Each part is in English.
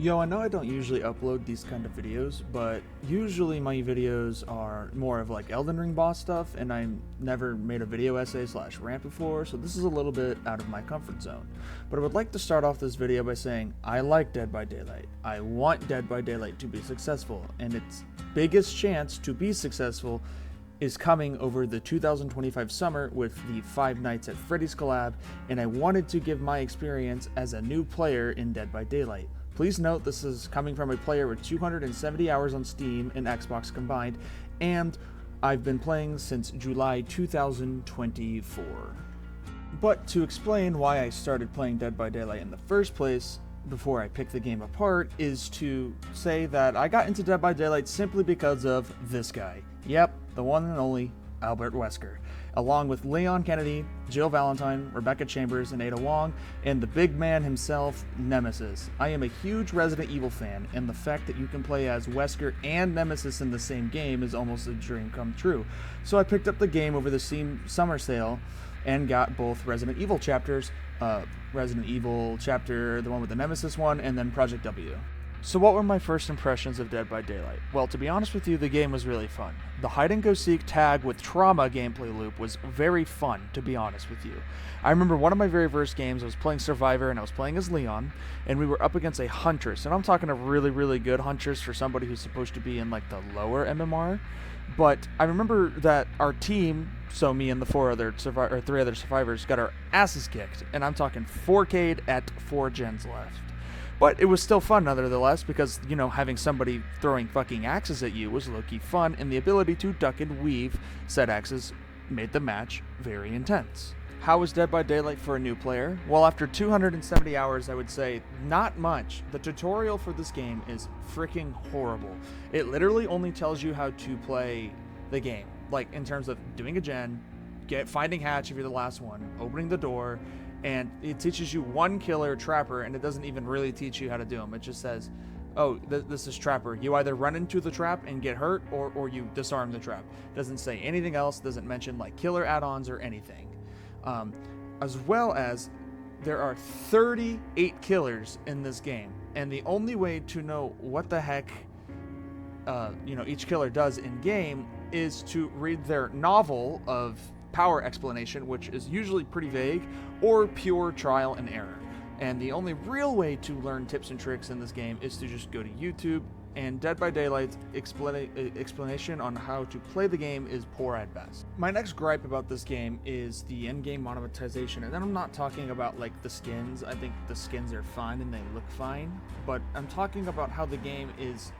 Yo, I know I don't usually upload these kind of videos, but usually my videos are more of like Elden Ring boss stuff, and I never made a video essay slash rant before, so this is a little bit out of my comfort zone. But I would like to start off this video by saying I like Dead by Daylight. I want Dead by Daylight to be successful, and its biggest chance to be successful is coming over the 2025 summer with the Five Nights at Freddy's collab, and I wanted to give my experience as a new player in Dead by Daylight. Please note this is coming from a player with 270 hours on Steam and Xbox combined, and I've been playing since July 2024. But to explain why I started playing Dead by Daylight in the first place, before I pick the game apart, is to say that I got into Dead by Daylight simply because of this guy. Yep, the one and only Albert Wesker, along with Leon Kennedy, Jill Valentine, Rebecca Chambers, and Ada Wong, and the big man himself, Nemesis. I am a huge Resident Evil fan, and the fact that you can play as Wesker and Nemesis in the same game is almost a dream come true. So I picked up the game over the Steam summer sale and got both Resident Evil chapters, Resident Evil chapter, the one with the Nemesis one, and then Project W. So what were my first impressions of Dead by Daylight? Well, to be honest with you, the game was really fun. The hide-and-go-seek tag with trauma gameplay loop was very fun, to be honest with you. I remember one of my very first games, I was playing Survivor, and I was playing as Leon, and we were up against a Huntress, and I'm talking a really, really good Huntress for somebody who's supposed to be in, like, the lower MMR. But I remember that our team, so me and the three other survivors, got our asses kicked, and I'm talking 4K'd at 4 gens left. But it was still fun nevertheless because, you know, having somebody throwing fucking axes at you was low-key fun, and the ability to duck and weave said axes made the match very intense. How was Dead by Daylight for a new player? Well, after 270 hours, I would say not much. The tutorial for this game is freaking horrible. It literally only tells you how to play the game, like in terms of doing a gen, finding hatch if you're the last one, opening the door, and it teaches you one killer trapper, and it doesn't even really teach you how to do them. It just says, oh, this is trapper. You either run into the trap and get hurt, or you disarm the trap. Doesn't say anything else, doesn't mention like killer add-ons or anything. As well as there are 38 killers in this game, and the only way to know what the heck each killer does in game is to read their novel of power explanation, which is usually pretty vague, or pure trial and error. And the only real way to learn tips and tricks in this game is to just go to YouTube, and Dead by Daylight's explanation on how to play the game is poor at best. My next gripe about this game is the in-game monetization, and then I'm not talking about like the skins. I think the skins are fine and they look fine, but I'm talking about how the game is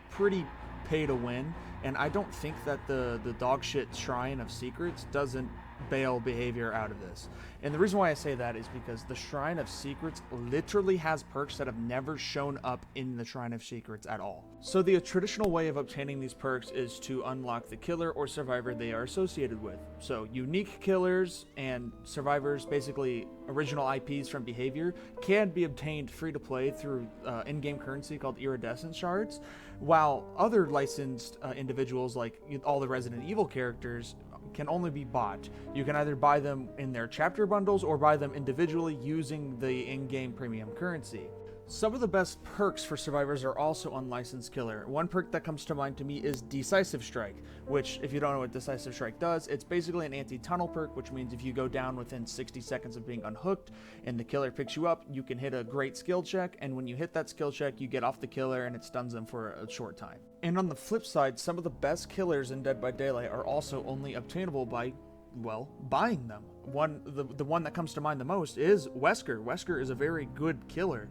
pretty pay to win, and I don't think that the dog shit Shrine of Secrets doesn't bail behavior out of this. And the reason why I say that is because the Shrine of Secrets literally has perks that have never shown up in the Shrine of Secrets at all. So the traditional way of obtaining these perks is to unlock the killer or survivor they are associated with. So unique killers and survivors, basically original IPs from behavior, can be obtained free to play through in-game currency called iridescent shards, while other licensed individuals, like all the Resident Evil characters, can only be bought. You can either buy them in their chapter bundles or buy them individually using the in-game premium currency. Some of the best perks for survivors are also unlicensed killer. One perk that comes to mind to me is Decisive Strike, which, if you don't know what Decisive Strike does, it's basically an anti-tunnel perk, which means if you go down within 60 seconds of being unhooked and the killer picks you up, you can hit a great skill check, and when you hit that skill check, you get off the killer and it stuns them for a short time. And on the flip side, some of the best killers in Dead by Daylight are also only obtainable by, well, buying them. The one that comes to mind the most is Wesker. Wesker is a very good killer.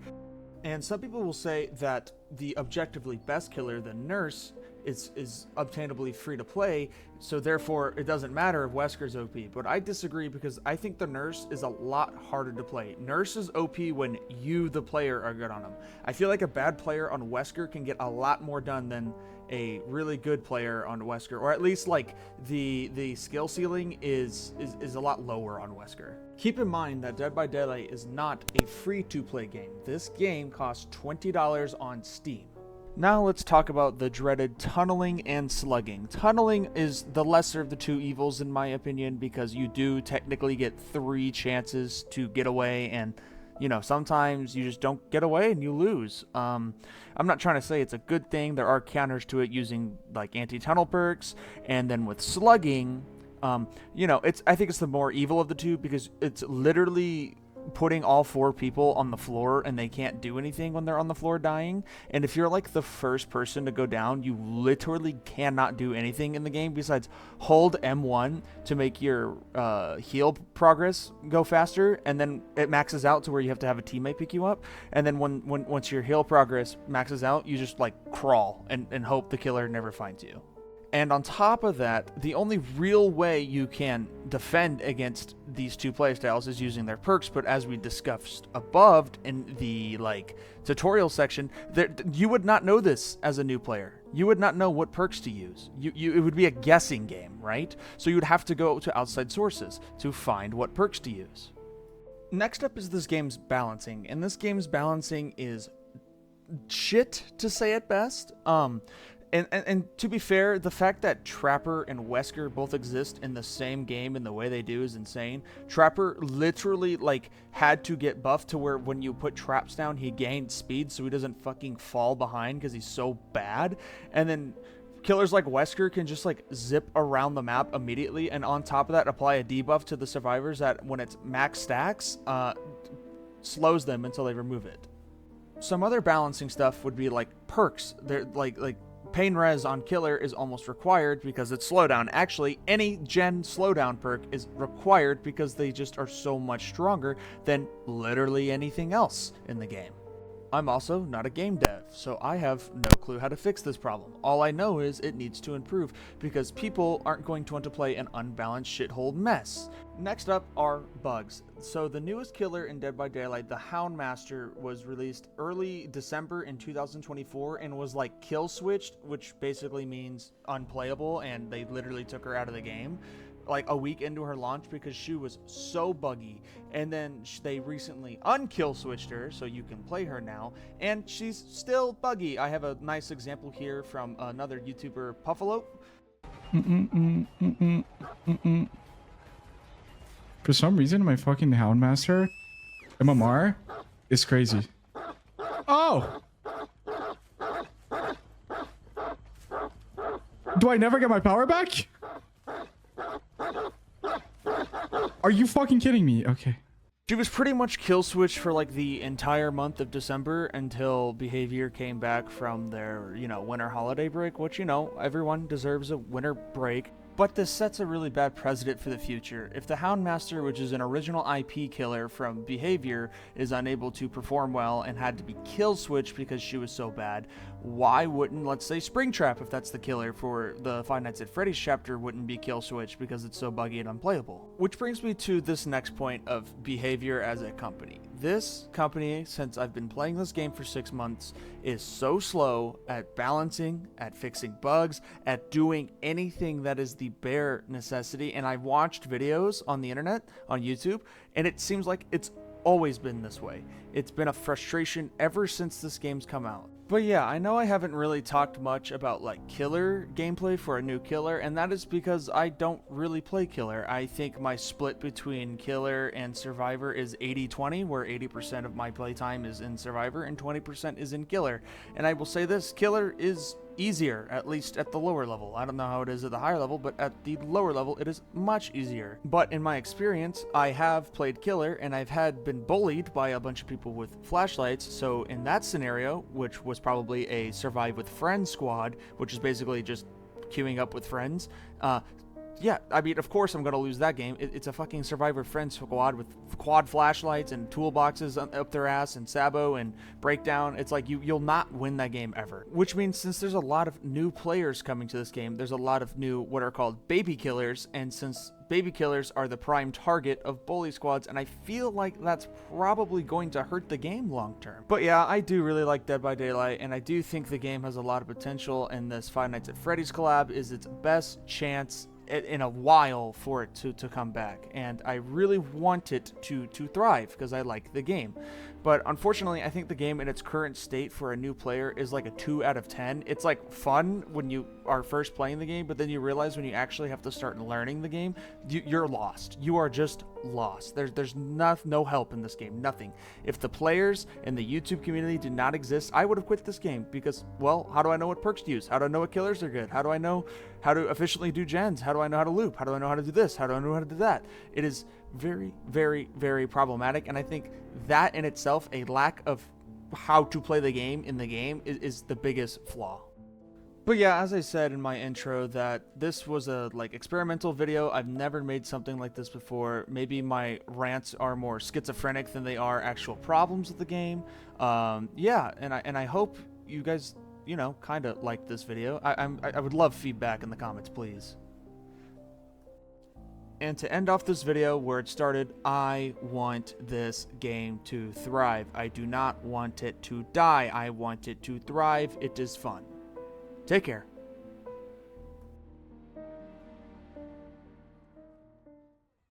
And some people will say that the objectively best killer, the Nurse, is obtainably free to play, so therefore it doesn't matter if Wesker's OP. But I disagree because I think the Nurse is a lot harder to play. Nurse is OP when you, the player, are good on him. I feel like a bad player on Wesker can get a lot more done than a really good player on Wesker, or at least like the skill ceiling is a lot lower on Wesker. Keep in mind that Dead by Daylight is not a free-to-play game. This game costs $20 on Steam. Now let's talk about the dreaded tunneling and slugging. Tunneling is the lesser of the two evils in my opinion, because you do technically get 3 chances to get away and You know, sometimes you just don't get away and you lose. I'm not trying to say it's a good thing. There are counters to it using like anti-tunnel perks, and then with slugging, you know, I think it's the more evil of the two, because it's literally putting all 4 people on the floor and they can't do anything when they're on the floor dying. And if you're like the first person to go down, you literally cannot do anything in the game besides hold M1 to make your heal progress go faster, and then it maxes out to where you have to have a teammate pick you up. And then once your heal progress maxes out, you just like crawl and hope the killer never finds you. And on top of that, the only real way you can defend against these two playstyles is using their perks. But as we discussed above in the like tutorial section, you would not know this as a new player. You would not know what perks to use. It would be a guessing game, right? So you would have to go to outside sources to find what perks to use. Next up is this game's balancing, and this game's balancing is shit, to say it best. And to be fair, the fact that Trapper and Wesker both exist in the same game in the way they do is insane. Trapper literally like had to get buffed to where when you put traps down, he gained speed so he doesn't fucking fall behind because he's so bad. And then killers like Wesker can just like zip around the map immediately, and on top of that apply a debuff to the survivors that when it's max stacks, slows them until they remove it. Some other balancing stuff would be like perks. They're like Pain Res on Killer is almost required because it's slowdown. Actually, any gen slowdown perk is required because they just are so much stronger than literally anything else in the game. I'm also not a game dev, so I have no clue how to fix this problem. All I know is it needs to improve because people aren't going to want to play an unbalanced shithole mess. Next up are bugs. So the newest killer in Dead by Daylight, the Houndmaster, was released early December in 2024 and was like kill switched, which basically means unplayable, and they literally took her out of the game like a week into her launch because she was so buggy. And then they recently unkill switched her so you can play her now, and she's still buggy. I have a nice example here from another YouTuber, Puffalo. For some reason, my fucking Houndmaster MMR is crazy. Oh! Do I never get my power back? Are you fucking kidding me? Okay. She was pretty much kill switched for like the entire month of December until Behavior came back from their, winter holiday break, which, everyone deserves a winter break. But this sets a really bad precedent for the future. If the Houndmaster, which is an original IP killer from Behavior, is unable to perform well and had to be kill switched because she was so bad, why wouldn't, let's say, Springtrap, if that's the killer for the Five Nights at Freddy's chapter, wouldn't be kill switched because it's so buggy and unplayable? Which brings me to this next point of Behavior as a company. This company, since I've been playing this game for 6 months, is so slow at balancing, at fixing bugs, at doing anything that is the bare necessity. And I've watched videos on the internet, on YouTube, and it seems like it's always been this way. It's been a frustration ever since this game's come out. But yeah, I know I haven't really talked much about like killer gameplay for a new killer, and that is because I don't really play killer. I think my split between killer and survivor is 80-20, where 80% of my playtime is in survivor and 20% is in killer. And I will say this, killer is easier, at least at the lower level. I don't know how it is at the higher level, but at the lower level it is much easier. But in my experience, I have played killer and I've been bullied by a bunch of people with flashlights. So in that scenario, which was probably a survive with friends squad, which is basically just queuing up with friends, yeah, I mean, of course I'm going to lose that game. It's a fucking Survivor Friends squad with quad flashlights and toolboxes up their ass and Sabo and Breakdown. It's like you'll not win that game ever. Which means since there's a lot of new players coming to this game, there's a lot of new what are called baby killers. And since baby killers are the prime target of bully squads, and I feel like that's probably going to hurt the game long term. But yeah, I do really like Dead by Daylight, and I do think the game has a lot of potential, and this Five Nights at Freddy's collab is its best chance in a while for it to come back, and I really want it to thrive because I like the game. But unfortunately, I think the game in its current state for a new player is like a 2 out of 10. It's like fun when you are first playing the game, but then you realize when you actually have to start learning the game, you're lost. You are just lost. There's no help in this game, nothing. If the players and the YouTube community did not exist, I would have quit this game because, well, how do I know what perks to use? How do I know what killers are good? How do I know how to efficiently do gens? How do I know how to loop? How do I know how to do this? How do I know how to do that? It is very, very, very problematic, and I think that in itself, a lack of how to play the game in the game is the biggest flaw. But yeah, as I said in my intro, that this was a like experimental video. I've never made something like this before. Maybe my rants are more schizophrenic than they are actual problems with the game. Yeah, and I hope you guys, you know, kind of like this video. I would love feedback in the comments, please. And to end off this video where it started, I want this game to thrive. I do not want it to die. I want it to thrive. It is fun. Take care.